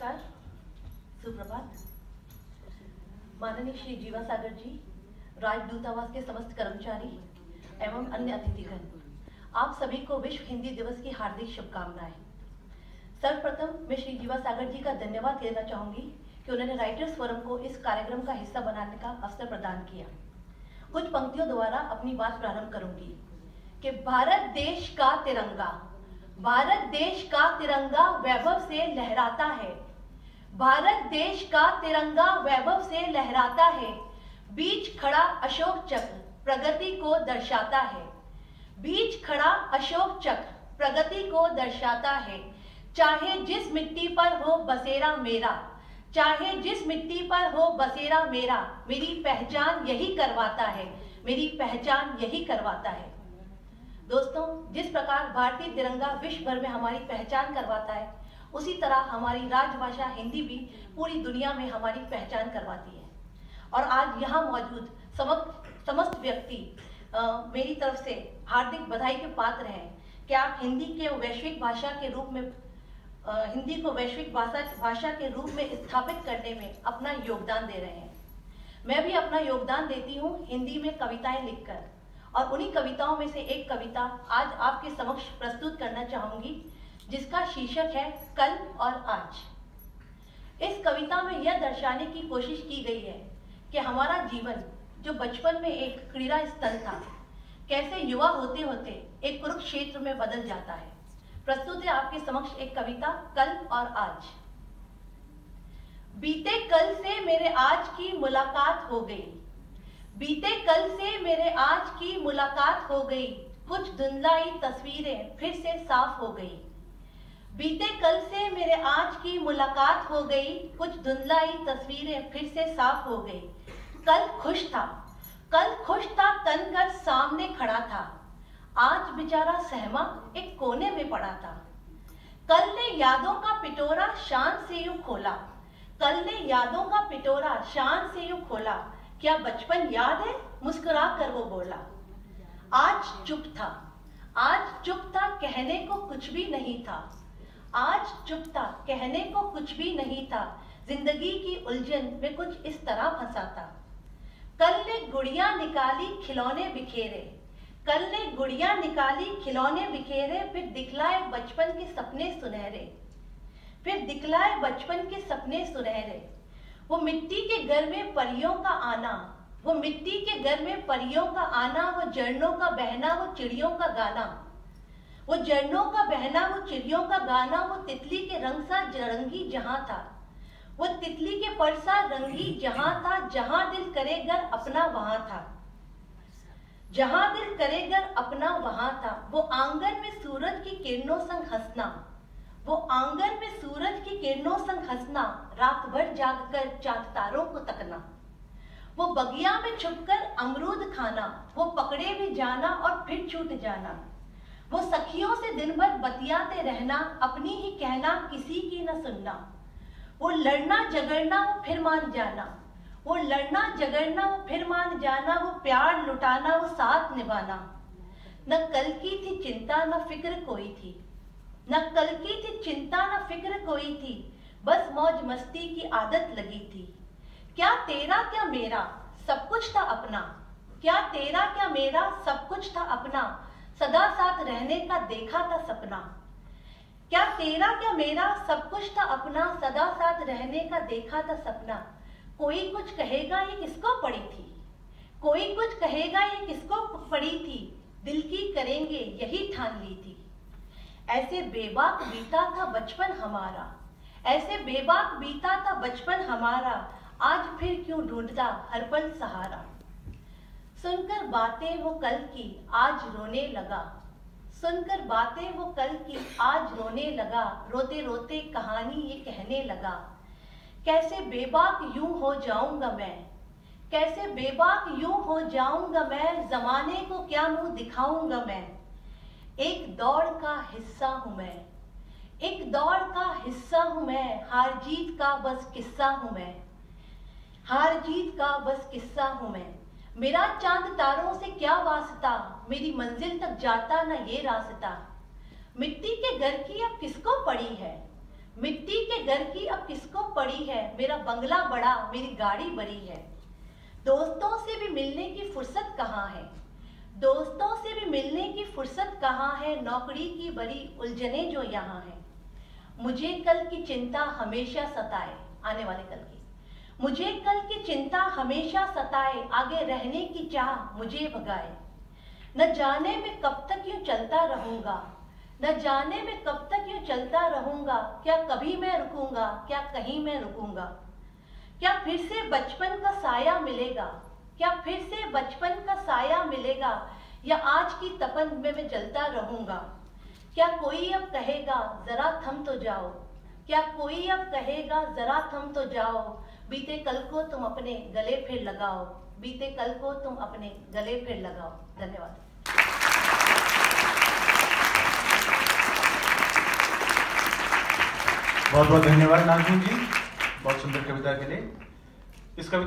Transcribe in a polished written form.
नमस्कार, सुप्रभात। माननीय श्री जीवा सागर जी, राजदूतावास के समस्त कर्मचारी एवं अन्य अतिथिगण, आप सभी को विश्व हिंदी दिवस की हार्दिक शुभकामनाएं। सर्वप्रथम मैं श्री जीवा सागर जी का धन्यवाद देना चाहूंगी कि उन्होंने राइटर्स फोरम को इस कार्यक्रम का हिस्सा बनाने का अवसर प्रदान किया। कुछ पंक्तियों द्वारा अपनी बात प्रारंभ करूंगी कि भारत देश का तिरंगा, भारत देश का तिरंगा वैभव से लहराता है। भारत देश का तिरंगा वैभव से लहराता है। बीच खड़ा अशोक चक्र प्रगति को दर्शाता है। बीच खड़ा अशोक चक्र प्रगति को दर्शाता है। चाहे जिस मिट्टी पर हो बसेरा मेरा, चाहे जिस मिट्टी पर हो बसेरा मेरा, मेरी पहचान यही करवाता है, मेरी पहचान यही करवाता है। दोस्तों, जिस प्रकार भारतीय तिरंगा विश्व भर में हमारी पहचान करवाता है, उसी तरह हमारी राजभाषा हिंदी भी पूरी दुनिया में हमारी पहचान करवाती है। और आज यहाँ मौजूद समस्त व्यक्ति मेरी तरफ से हार्दिक बधाई के पात्र हैं कि आप हिंदी के वैश्विक भाषा के रूप में हिंदी को वैश्विक भाषा के रूप में स्थापित करने में अपना योगदान दे रहे हैं। मैं भी अपना योगदान देती हूँ हिंदी में कविताएं लिखकर, और उन्हीं कविताओं में से एक कविता आज आपके समक्ष प्रस्तुत करना चाहूंगी, जिसका शीर्षक है कल और आज। इस कविता में यह दर्शाने की कोशिश की गई है कि हमारा जीवन जो बचपन में एक क्रीड़ा स्थल था, कैसे युवा होते होते एक कुरुक्षेत्र में बदल जाता है। प्रस्तुत है आपके समक्ष एक कविता, कल और आज। बीते कल से मेरे आज की मुलाकात हो गई, बीते कल से मेरे आज की मुलाकात हो गई, कुछ धुंधलाई तस्वीरें फिर से साफ हो गई। बीते कल से मेरे आज की मुलाकात हो गई, कुछ धुंधलाई तस्वीरें फिर से साफ हो गई। कल खुश था, कल खुश था, तनकर सामने खड़ा था, आज बेचारा सहमा एक कोने में पड़ा था। कल ने यादों का पिटोरा शान से यूं खोला, कल ने यादों का पिटोरा शान से यूं खोला, क्या बचपन याद है, मुस्कुरा कर वो बोला। आज चुप था, आज चुप था, कहने को कुछ भी नहीं था, आज चुप था, कहने को कुछ भी नहीं था, जिंदगी की उलझन में कुछ इस तरह फंसा था। कल ने गुड़िया निकाली खिलौने बिखेरे, कल ने गुड़िया निकाली खिलौने बिखेरे, फिर दिखलाए बचपन के सपने सुनहरे, फिर दिखलाए बचपन के सपने सुनहरे। वो मिट्टी के घर में परियों का आना, वो मिट्टी के घर में परियों का आना, वो झरनों का बहना, वो चिड़ियों का गाना, वो झरनों का बहना, वो चिड़ियों का गाना। वो तितली के रंग सा रंगी जहां था, वो तितली के पर सा रंगी जहां था, जहां दिल करे घर अपना वहां था, जहां दिल करे घर अपना वहां था। वो आंगन में सूरज की किरणों संग हंसना, वो आंगन में सूरज की किरणों संग हंसना, रात भर जागकर चांद तारों को तकना। वो बगिया में छुपकर अमरूद खाना, वो पकड़े भी जाना और फिर छूट जाना। वो सखियों से दिन भर बतियाते रहना, अपनी ही कहना किसी की न सुनना। वो लड़ना झगड़ना वो फिर मान जाना, वो लड़ना झगड़ना वो फिर मान जाना। वो प्यार लुटाना वो साथ निभाना। न कल की थी चिंता न फिक्र कोई थी, न कल की थी चिंता न फिक्र कोई थी, बस मौज मस्ती की आदत लगी थी। क्या तेरा क्या मेरा सब कुछ था अपना, क्या तेरा क्या मेरा सब कुछ था अपना, सदा साथ रहने का देखा था सपना। क्या तेरा क्या मेरा सब कुछ था अपना, सदा साथ रहने का देखा था सपना। कोई कुछ कहेगा ये किसको पड़ी थी, कोई कुछ कहेगा ये किसको पड़ी थी, दिल की करेंगे यही ठान ली थी। ऐसे बेबाक बीता था बचपन हमारा, ऐसे बेबाक बीता था बचपन हमारा, आज फिर क्यों ढूंढता हर पल सहारा। सुनकर बातें वो कल की आज रोने लगा, सुनकर बातें वो कल की आज रोने लगा, रोते रोते कहानी ये कहने लगा। कैसे बेबाक यूं हो जाऊंगा मैं, कैसे बेबाक यूं हो जाऊंगा मैं, जमाने को क्या मुंह दिखाऊंगा मैं। एक दौड़ का हिस्सा हूं मैं, एक दौड़ का हिस्सा हूं मैं, हार जीत का बस किस्सा हूं मैं, हार जीत का बस किस्सा हूं मैं। मेरा चांद तारों से क्या वास्ता, मेरी मंजिल तक जाता न ये रास्ता। मिट्टी के घर की अब किसको पड़ी है, मिट्टी के घर की अब किसको पड़ी है, मेरा बंगला बड़ा मेरी गाड़ी बड़ी है। दोस्तों से भी मिलने की फुर्सत कहाँ है, दोस्तों से भी मिलने की फुर्सत कहाँ है, नौकरी की बड़ी उलझने जो यहाँ है। मुझे कल की चिंता हमेशा सताए, आने वाले कल की, मुझे कल की चिंता हमेशा सताए, आगे रहने की चाह मुझे भगाए। न जाने मैं कब तक यूं चलता रहूंगा, न जाने मैं कब तक यूं चलता रहूंगा, क्या कभी मैं रुकूंगा, क्या कहीं मैं रुकूंगा। क्या फिर से बचपन का साया मिलेगा, क्या फिर से बचपन का साया मिलेगा, या आज की तपन में मैं जलता रहूंगा। क्या कोई अब कहेगा जरा थम तो जाओ, क्या कोई अब कहेगा जरा थम तो जाओ, बीते कल को तुम अपने गले फिर लगाओ, बीते कल को तुम अपने गले फिर लगाओ। धन्यवाद। बहुत बहुत धन्यवाद नाज़नीन जी, बहुत सुंदर कविता के लिए। इस कविता